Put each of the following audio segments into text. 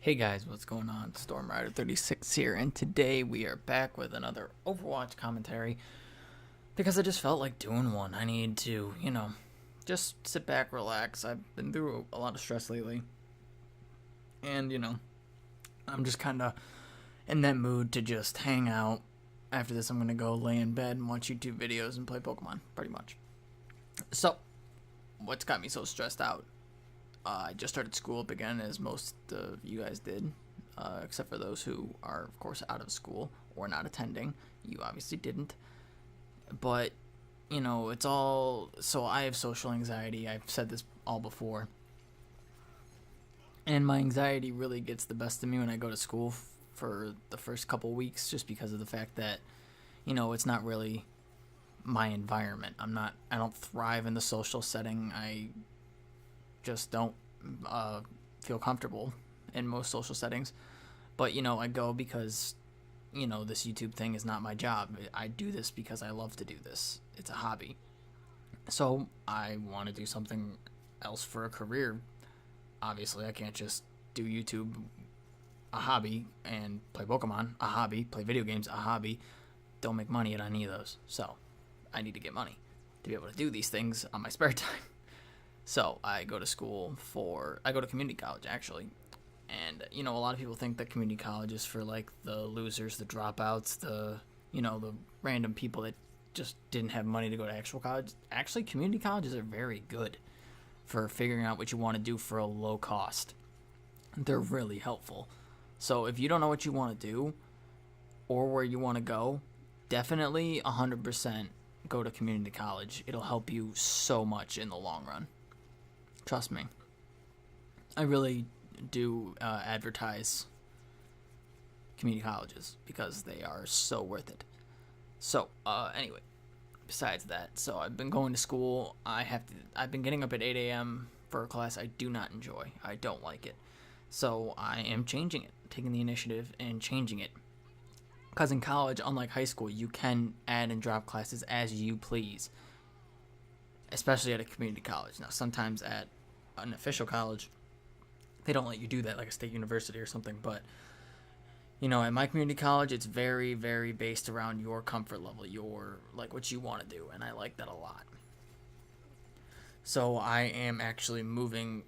Hey guys, what's going on? StormRider36 here, and today we are back with another Overwatch commentary because I just felt like doing one. I need to, just sit back, relax. I've been through a lot of stress lately, and, I'm just kind of in that mood to just hang out. After this, I'm going to go lay in bed and watch YouTube videos and play Pokemon, pretty much. So, what's got me so stressed out? I just started school up again, as most of you guys did, except for those who are, of course, out of school or not attending. You obviously didn't. But, it's all. So I have social anxiety. I've said this all before. And my anxiety really gets the best of me when I go to school for the first couple weeks, just because of the fact that, it's not really my environment. I don't thrive in the social setting. I just don't feel comfortable in most social settings. But, I go because, this YouTube thing is not my job. I do this because I love to do this. It's a hobby. So I want to do something else for a career. Obviously, I can't just do YouTube, a hobby, and play Pokemon, a hobby, play video games, a hobby. Don't make money at any of those. So I need to get money to be able to do these things on my spare time. So I go to I go to community college actually. And, a lot of people think that community college is for like the losers, the dropouts, the random people that just didn't have money to go to actual college. Actually, community colleges are very good for figuring out what you want to do for a low cost. They're really helpful. So if you don't know what you want to do or where you want to go, definitely 100% go to community college. It'll help you so much in the long run. Trust me. I really do advertise community colleges because they are so worth it. So, anyway, besides that, so I've been going to school. I've been getting up at 8 a.m. for a class I do not enjoy. I don't like it. So I am changing it, taking the initiative and changing it. Because in college, unlike high school, you can add and drop classes as you please, especially at a community college. Now, sometimes at an official college, they don't let you do that, like a state university or something. But, at my community college, it's very, very based around your comfort level, like, what you want to do. And I like that a lot. So I am actually moving.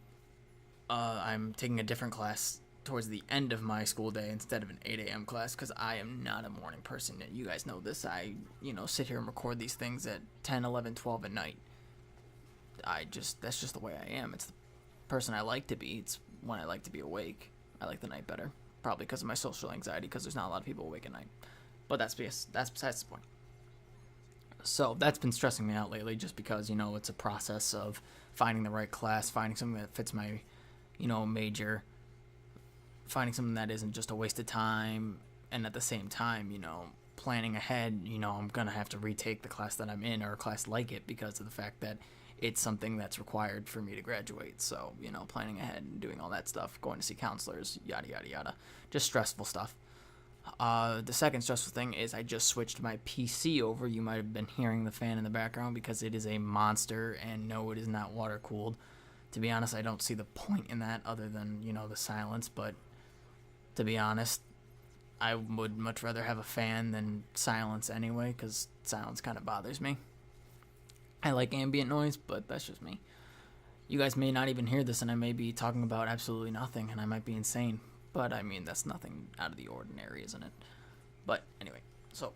I'm taking a different class towards the end of my school day instead of an 8 a.m. class because I am not a morning person. You guys know this. I, sit here and record these things at 10, 11, 12 at night. That's just the way I am. It's the person I like to be. It's when I like to be awake. I like the night better. Probably because of my social anxiety, because there's not a lot of people awake at night. But that's besides the point. So that's been stressing me out lately just because, it's a process of finding the right class, finding something that fits my, major, finding something that isn't just a waste of time, and at the same time, planning ahead, I'm going to have to retake the class that I'm in or a class like it because of the fact that it's something that's required for me to graduate. So, planning ahead and doing all that stuff, going to see counselors, yada, yada, yada. Just stressful stuff. The second stressful thing is I just switched my PC over. You might have been hearing the fan in the background because it is a monster, and no, it is not water cooled. To be honest, I don't see the point in that other than, the silence, but to be honest, I would much rather have a fan than silence anyway, because silence kind of bothers me. I like ambient noise, but that's just me. You guys may not even hear this, and I may be talking about absolutely nothing, and I might be insane. But, I mean, that's nothing out of the ordinary, isn't it? But, anyway, so,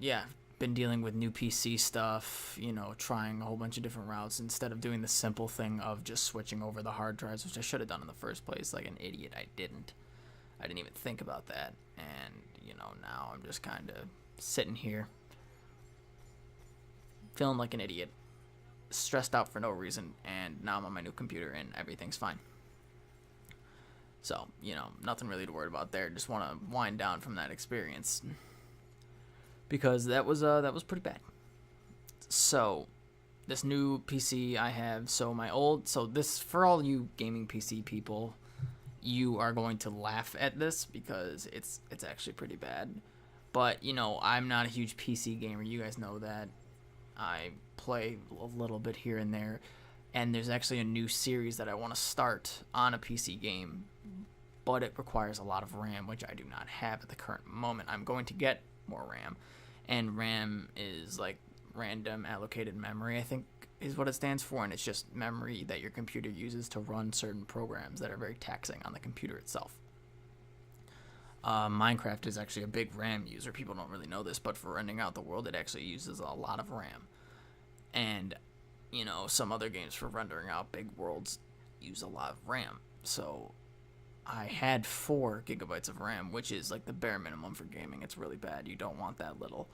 yeah, been dealing with new PC stuff, trying a whole bunch of different routes instead of doing the simple thing of just switching over the hard drives, which I should have done in the first place. Like an idiot, I didn't. I didn't even think about that. And, now I'm just kind of sitting here feeling like an idiot, stressed out for no reason, and now I'm on my new computer and everything's fine. So, nothing really to worry about there. Just want to wind down from that experience because that was pretty bad. So, this new PC I have, this, for all you gaming PC people, you are going to laugh at this because it's actually pretty bad. But, I'm not a huge PC gamer. You guys know that. I play a little bit here and there. And there's actually a new series that I want to start on a PC game, but it requires a lot of RAM, which I do not have at the current moment. I'm going to get more RAM, and RAM is like random allocated memory, I think is what it stands for, and it's just memory that your computer uses to run certain programs that are very taxing on the computer itself. Minecraft is actually a big RAM user. People don't really know this, but for rendering out the world, it actually uses a lot of RAM. And, you know, some other games for rendering out big worlds use a lot of RAM. So I had 4 gigabytes of RAM, which is like the bare minimum for gaming. It's really bad. You don't want that little.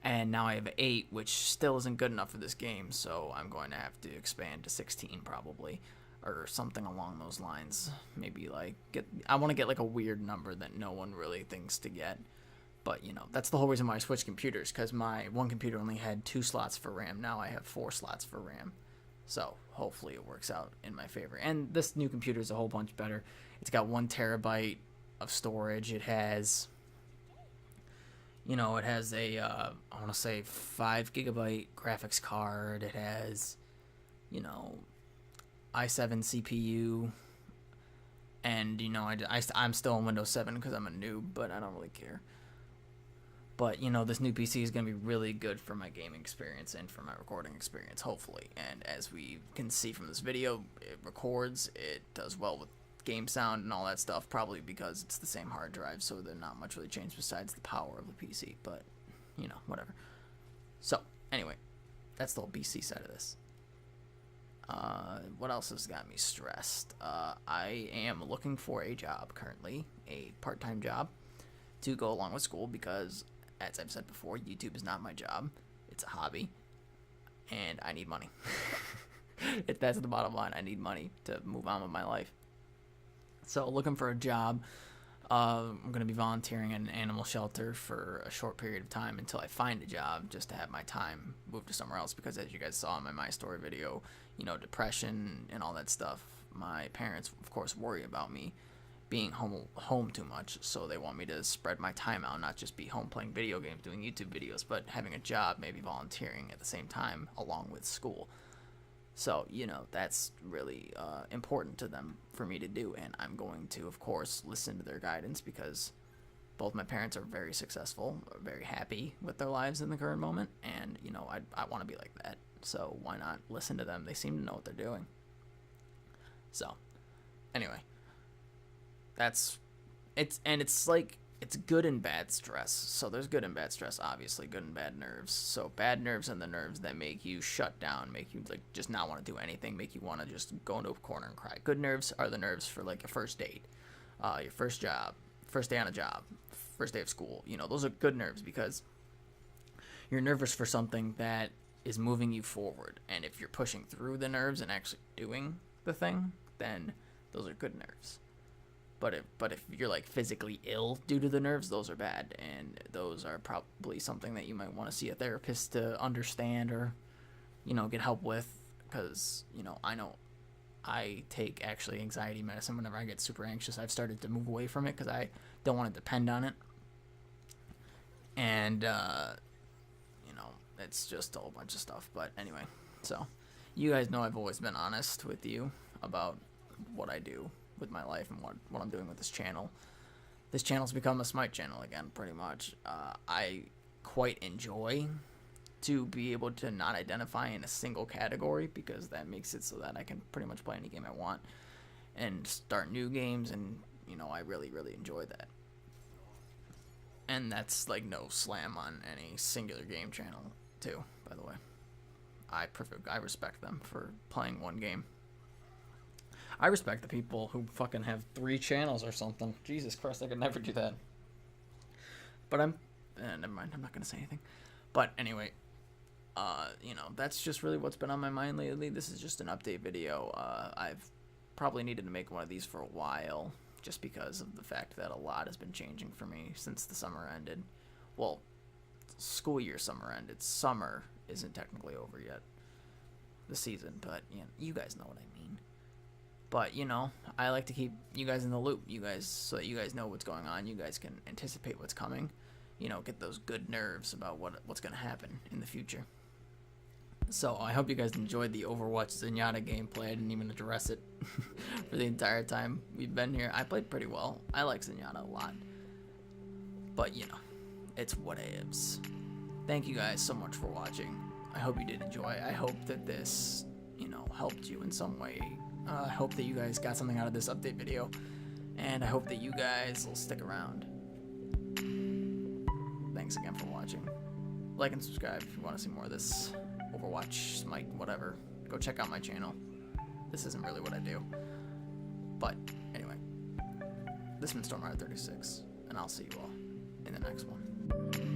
And now I have 8, which still isn't good enough for this game, so I'm going to have to expand to 16 probably, or something along those lines. Maybe like I want to get like a weird number that no one really thinks to get. But, you know, that's the whole reason why I switched computers, because my one computer only had 2 slots for RAM. Now I have 4 slots for RAM. So hopefully it works out in my favor. And this new computer is a whole bunch better. It's got 1 terabyte of storage. It has, you know, it has a, I want to say 5 gigabyte graphics card. It has, you know, i7 CPU. And, you know, I'm still on Windows 7 because I'm a noob, but I don't really care. But, you know, this new PC is going to be really good for my gaming experience and for my recording experience, hopefully. And as we can see from this video, it records, it does well with game sound and all that stuff, probably because it's the same hard drive, so there's not much really changed besides the power of the PC, but, you know, whatever. So, anyway, that's the whole PC side of this. What else has got me stressed? I am looking for a job currently, a part-time job, to go along with school because, as I've said before, YouTube is not my job. It's a hobby, and I need money. That's the bottom line. I need money to move on with my life. So looking for a job. I'm going to be volunteering at an animal shelter for a short period of time until I find a job, just to have my time move to somewhere else, because as you guys saw in my story video, you know, depression and all that stuff, my parents, of course, worry about me being home too much, so they want me to spread my time out, not just be home playing video games, doing YouTube videos, but having a job, maybe volunteering at the same time along with school. So, you know, that's really important to them for me to do, and I'm going to, of course, listen to their guidance, because both my parents are very successful, very happy with their lives in the current moment, and, you know, I want to be like that, so why not listen to them? They seem to know what they're doing. So, anyway, it's like, it's good and bad stress. So there's good and bad stress, obviously, good and bad nerves. So bad nerves are the nerves that make you shut down, make you like just not want to do anything, make you want to just go into a corner and cry. Good nerves are the nerves for like your first date, your first job, first day on a job, first day of school. You know, those are good nerves because you're nervous for something that is moving you forward. And if you're pushing through the nerves and actually doing the thing, then those are good nerves. But if you're like physically ill due to the nerves, those are bad, and those are probably something that you might want to see a therapist to understand or, you know, get help with, because, you know I take actually anxiety medicine whenever I get super anxious. I've started to move away from it because I don't want to depend on it, and you know, it's just a whole bunch of stuff. But anyway, so you guys know I've always been honest with you about what I do with my life and what I'm doing with this channel. This channel's become a Smite channel again, pretty much. I quite enjoy to be able to not identify in a single category, because that makes it so that I can pretty much play any game I want and start new games, and, you know, I really, really enjoy that. And that's like no slam on any singular game channel too, by the way. I respect them for playing one game. I respect the people who fucking have 3 channels or something. Jesus Christ, I could never do that. But never mind, I'm not going to say anything. But anyway, you know, that's just really what's been on my mind lately. This is just an update video. I've probably needed to make one of these for a while, just because of the fact that a lot has been changing for me since the summer ended. Well, school year summer ended. Summer isn't technically over yet, the season, but you know, you guys know what I mean. But, you know, I like to keep you guys in the loop, so that you guys know what's going on. You guys can anticipate what's coming. You know, get those good nerves about what's going to happen in the future. So I hope you guys enjoyed the Overwatch Zenyatta gameplay. I didn't even address it for the entire time we've been here. I played pretty well. I like Zenyatta a lot. But, you know, it's what it is. Thank you guys so much for watching. I hope you did enjoy. I hope that this, you know, helped you in some way. I hope that you guys got something out of this update video. And I hope that you guys will stick around. Thanks again for watching. Like and subscribe if you want to see more of this Overwatch, Smite, whatever. Go check out my channel. This isn't really what I do. But, anyway. This has been StormRider36, and I'll see you all in the next one.